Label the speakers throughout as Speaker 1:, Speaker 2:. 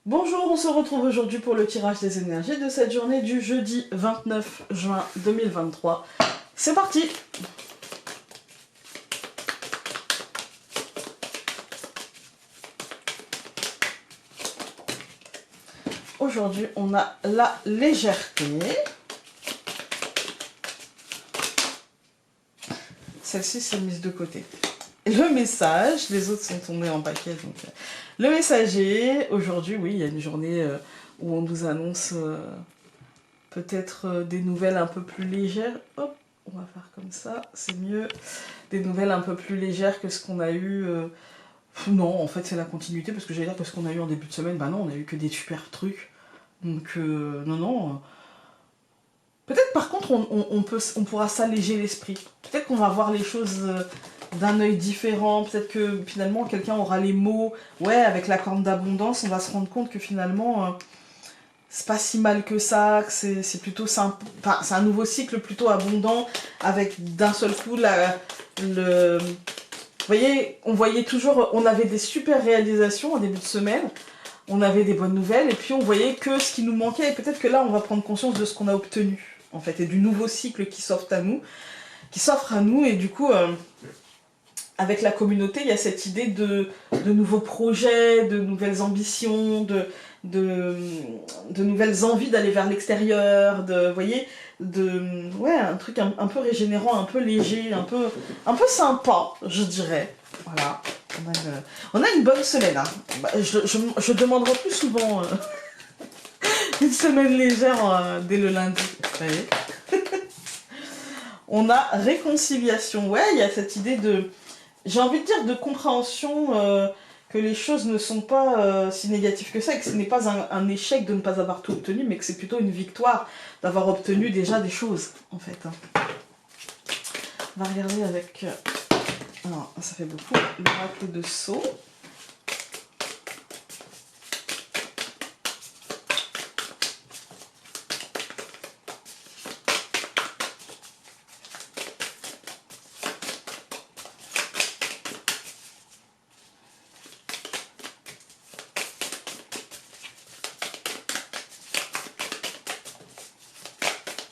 Speaker 1: Bonjour, on se retrouve aujourd'hui pour le tirage des énergies de cette journée du jeudi 29 juin 2023. C'est parti! Aujourd'hui, on a la légèreté. Celle-ci, c'est mise de côté. Le message, les autres sont tombés en paquet. Donc, le messager, aujourd'hui, oui, il y a une journée où on nous annonce peut-être des nouvelles un peu plus légères. Hop, on va faire comme ça, c'est mieux. Des nouvelles un peu plus légères que ce qu'on a eu. Non, en fait, c'est la continuité, parce que j'allais dire que ce qu'on a eu en début de semaine, bah non, on a eu que des super trucs. Donc, non. Peut-être par contre, on pourra s'alléger l'esprit. Peut-être qu'on va voir les choses d'un œil différent. Peut-être que finalement, quelqu'un aura les mots. Ouais, avec la corne d'abondance, on va se rendre compte que finalement, c'est pas si mal que ça. Que c'est plutôt simple. Enfin, c'est un nouveau cycle plutôt abondant. Avec d'un seul coup, le... Vous voyez, on voyait toujours... On avait des super réalisations en début de semaine. On avait des bonnes nouvelles. Et puis, on voyait que ce qui nous manquait. Et peut-être que là, on va prendre conscience de ce qu'on a obtenu, en fait, et du nouveau cycle qui s'offre à nous, et du coup, avec la communauté, il y a cette idée de nouveaux projets, de nouvelles ambitions, de nouvelles envies d'aller vers l'extérieur, vous voyez, ouais, un truc un peu régénérant, un peu léger, un peu sympa, je dirais. Voilà, on a une bonne semaine, hein. Je demanderai plus souvent une semaine légère dès le lundi, vous voyez. On a réconciliation. Ouais, il y a cette idée de... J'ai envie de dire de compréhension que les choses ne sont pas si négatives que ça, et que ce n'est pas un échec de ne pas avoir tout obtenu, mais que c'est plutôt une victoire d'avoir obtenu déjà des choses, en fait. On va regarder avec... Alors, ça fait beaucoup. L'oracle de Sceaux.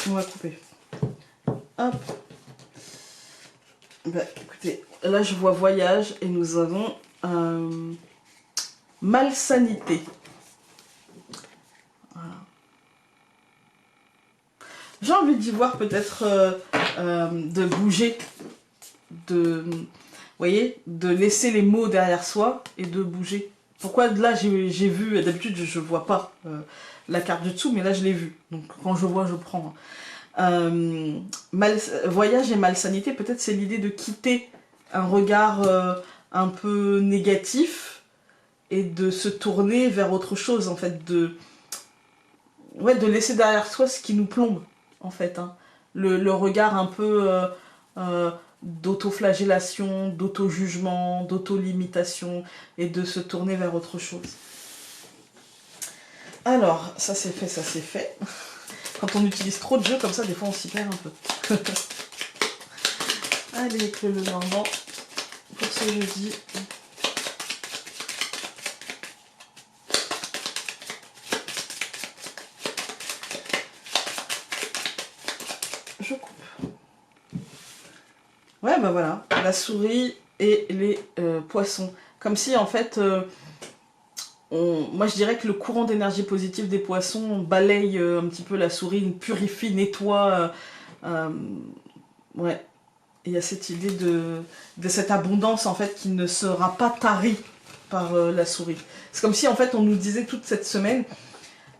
Speaker 1: On va couper. Hop. Bah, écoutez, là je vois voyage et nous avons malsanité. Voilà. J'ai envie d'y voir peut-être de bouger, vous voyez, de laisser les mots derrière soi et de bouger. Pourquoi là j'ai vu, d'habitude je vois pas la carte du dessous, mais là je l'ai vue. Donc quand je vois, je prends. Voyage et malsanité, peut-être c'est l'idée de quitter un regard un peu négatif et de se tourner vers autre chose, en fait, de laisser derrière soi ce qui nous plombe, en fait, hein. Le regard un peu d'autoflagellation, d'auto-jugement, d'auto-limitation, et de se tourner vers autre chose. Alors, ça c'est fait, ça c'est fait. Quand on utilise trop de jeux comme ça, des fois on s'y perd un peu. Allez, que le Normand pour ce jeudi. Je coupe. Ouais, bah voilà, la souris et les poissons. Comme si en fait, moi je dirais que le courant d'énergie positive des poissons balaye un petit peu la souris, purifie, nettoie. Ouais. Il y a cette idée de cette abondance en fait qui ne sera pas tarie par la souris. C'est comme si en fait on nous disait toute cette semaine,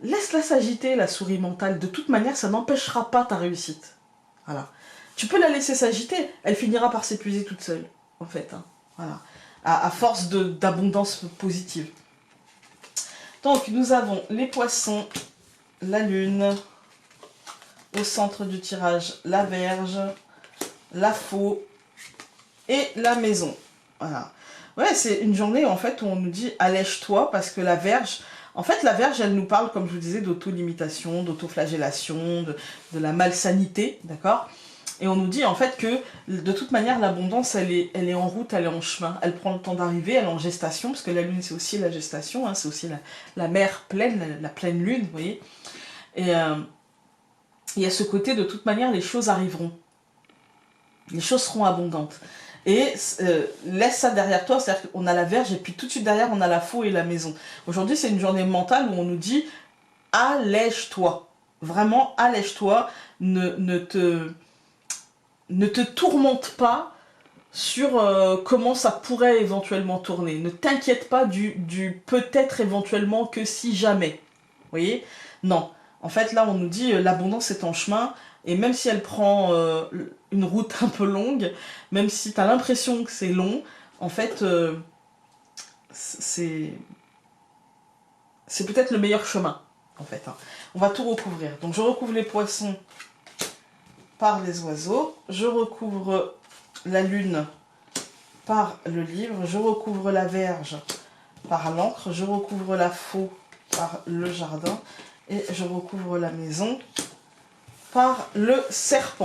Speaker 1: laisse-la s'agiter la souris mentale, de toute manière ça n'empêchera pas ta réussite. Voilà. Tu peux la laisser s'agiter, elle finira par s'épuiser toute seule, en fait. Hein. Voilà. À force d'abondance positive. Donc nous avons les poissons, la lune, au centre du tirage la Vierge, la faux et la maison. Voilà. Ouais, c'est une journée en fait où on nous dit allège-toi parce que la Vierge, en fait la Vierge elle nous parle comme je vous disais d'auto-limitation, d'auto-flagellation, de la malsanité, d'accord? Et on nous dit en fait que de toute manière l'abondance elle est en route, elle est en chemin, elle prend le temps d'arriver, elle est en gestation, parce que la lune c'est aussi la gestation, hein, c'est aussi la mer pleine, la pleine lune, vous voyez. Et il y a ce côté de toute manière les choses arriveront, les choses seront abondantes. Et laisse ça derrière toi, c'est-à-dire qu'on a la Vierge et puis tout de suite derrière on a la Faux et la Maison. Aujourd'hui c'est une journée mentale où on nous dit allège-toi, vraiment allège-toi, ne te tourmente pas sur comment ça pourrait éventuellement tourner. Ne t'inquiète pas du peut-être éventuellement que si jamais. Vous voyez? Non. En fait, là, on nous dit l'abondance est en chemin, et même si elle prend une route un peu longue, même si tu as l'impression que c'est long, en fait, c'est peut-être le meilleur chemin, en fait. Hein. On va tout recouvrir. Donc, je recouvre les poissons par les oiseaux, je recouvre la lune par le livre, je recouvre la Vierge par l'encre, je recouvre la Faux par le jardin et je recouvre la Maison par le serpent.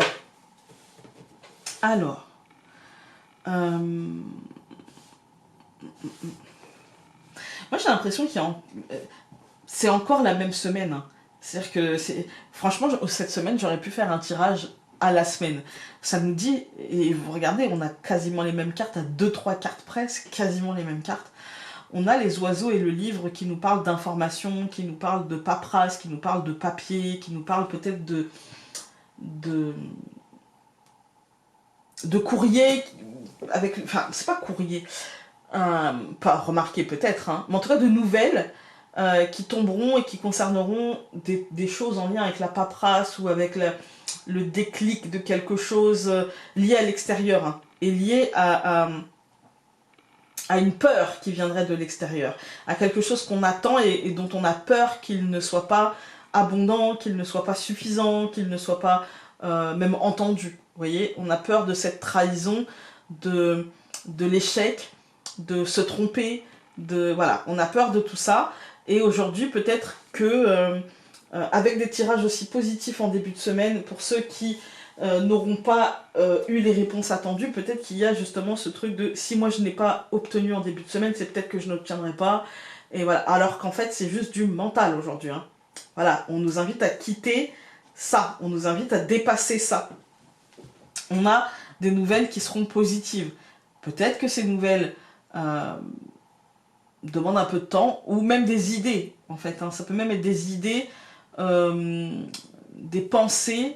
Speaker 1: Alors, moi j'ai l'impression qu'il y a c'est encore la même semaine. Hein. C'est-à-dire que franchement cette semaine j'aurais pu faire un tirage à la semaine. Ça nous dit, et vous regardez, on a quasiment les mêmes cartes, à 2-3 cartes presque, quasiment les mêmes cartes. On a les oiseaux et le livre qui nous parlent d'informations, qui nous parlent de paperasse, qui nous parlent de papier, qui nous parlent peut-être de courrier, avec, enfin c'est pas courrier, pas remarqué peut-être, hein, mais en tout cas de nouvelles qui tomberont et qui concerneront des choses en lien avec la paperasse ou avec le déclic de quelque chose lié à l'extérieur, hein, et lié à une peur qui viendrait de l'extérieur, à quelque chose qu'on attend et dont on a peur qu'il ne soit pas abondant, qu'il ne soit pas suffisant, qu'il ne soit pas même entendu. Vous voyez, on a peur de cette trahison, de l'échec, de se tromper, voilà, on a peur de tout ça. Et aujourd'hui, peut-être que avec des tirages aussi positifs en début de semaine, pour ceux qui n'auront pas eu les réponses attendues, peut-être qu'il y a justement ce truc de si moi je n'ai pas obtenu en début de semaine, c'est peut-être que je n'obtiendrai pas. Et voilà, alors qu'en fait c'est juste du mental aujourd'hui. Hein. Voilà, on nous invite à quitter ça, on nous invite à dépasser ça. On a des nouvelles qui seront positives. Peut-être que ces nouvelles demandent un peu de temps, ou même des idées, en fait. Hein. Ça peut même être des idées, des pensées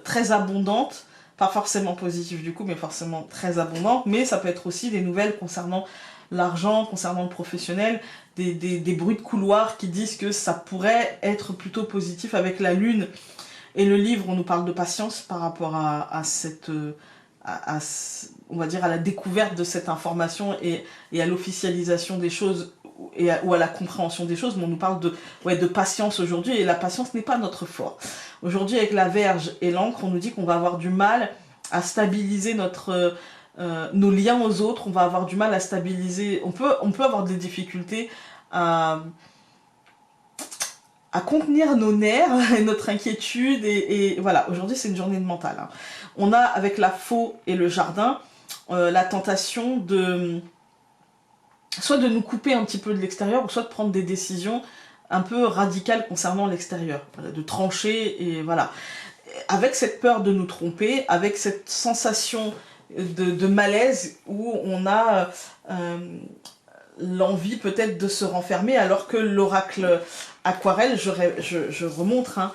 Speaker 1: très abondantes, pas forcément positives du coup, mais forcément très abondantes, mais ça peut être aussi des nouvelles concernant l'argent, concernant le professionnel, des bruits de couloir qui disent que ça pourrait être plutôt positif avec la lune. Et le livre, on nous parle de patience par rapport à cette, on va dire, à la découverte de cette information et à l'officialisation des choses ou à la compréhension des choses, mais on nous parle de patience aujourd'hui, et la patience n'est pas notre fort. Aujourd'hui, avec la Vierge et l'encre, on nous dit qu'on va avoir du mal à stabiliser nos liens aux autres, on va avoir du mal à stabiliser, on peut avoir des difficultés à contenir nos nerfs et notre inquiétude, et voilà, aujourd'hui c'est une journée de mental. Hein. On a avec la Faux et le jardin la tentation de soit de nous couper un petit peu de l'extérieur, ou soit de prendre des décisions un peu radicales concernant l'extérieur, voilà, de trancher, et voilà. Avec cette peur de nous tromper, avec cette sensation de malaise où on a l'envie peut-être de se renfermer, alors que l'oracle Aquarelle, je remontre, hein,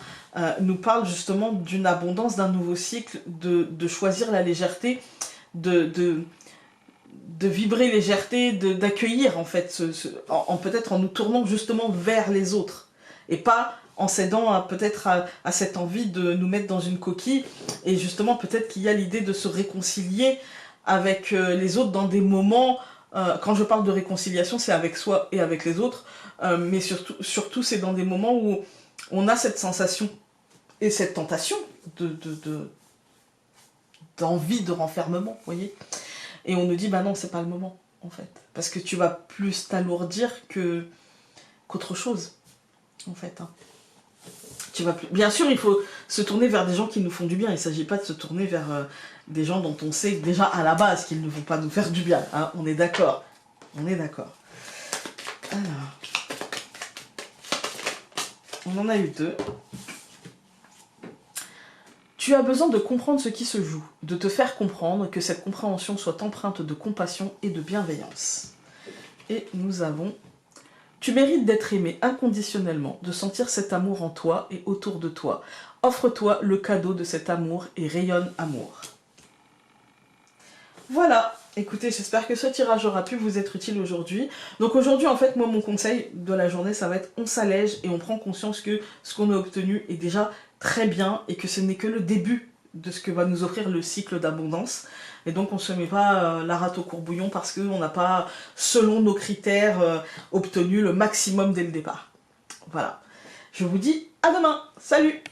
Speaker 1: nous parle justement d'une abondance, d'un nouveau cycle, de choisir la légèreté, de vibrer légèreté, d'accueillir en fait, peut-être en nous tournant justement vers les autres, et pas en cédant peut-être à cette envie de nous mettre dans une coquille, et justement peut-être qu'il y a l'idée de se réconcilier avec les autres dans des moments, quand je parle de réconciliation, c'est avec soi et avec les autres, mais surtout c'est dans des moments où on a cette sensation et cette tentation d'envie de renfermement, vous voyez. Et on nous dit, bah non, c'est pas le moment, en fait. Parce que tu vas plus t'alourdir qu'autre chose, en fait. Hein. Bien sûr, il faut se tourner vers des gens qui nous font du bien. Il ne s'agit pas de se tourner vers des gens dont on sait déjà à la base qu'ils ne vont pas nous faire du bien. Hein. On est d'accord. On est d'accord. Alors, on en a eu 2. Tu as besoin de comprendre ce qui se joue, de te faire comprendre, que cette compréhension soit empreinte de compassion et de bienveillance. Et nous avons... Tu mérites d'être aimé inconditionnellement, de sentir cet amour en toi et autour de toi. Offre-toi le cadeau de cet amour et rayonne amour. Voilà, écoutez, j'espère que ce tirage aura pu vous être utile aujourd'hui. Donc aujourd'hui, en fait, moi, mon conseil de la journée, ça va être on s'allège et on prend conscience que ce qu'on a obtenu est déjà très bien et que ce n'est que le début de ce que va nous offrir le cycle d'abondance. Et donc on ne se met pas la rate au courbouillon parce qu'on n'a pas, selon nos critères, obtenu le maximum dès le départ. Voilà. Je vous dis à demain. Salut!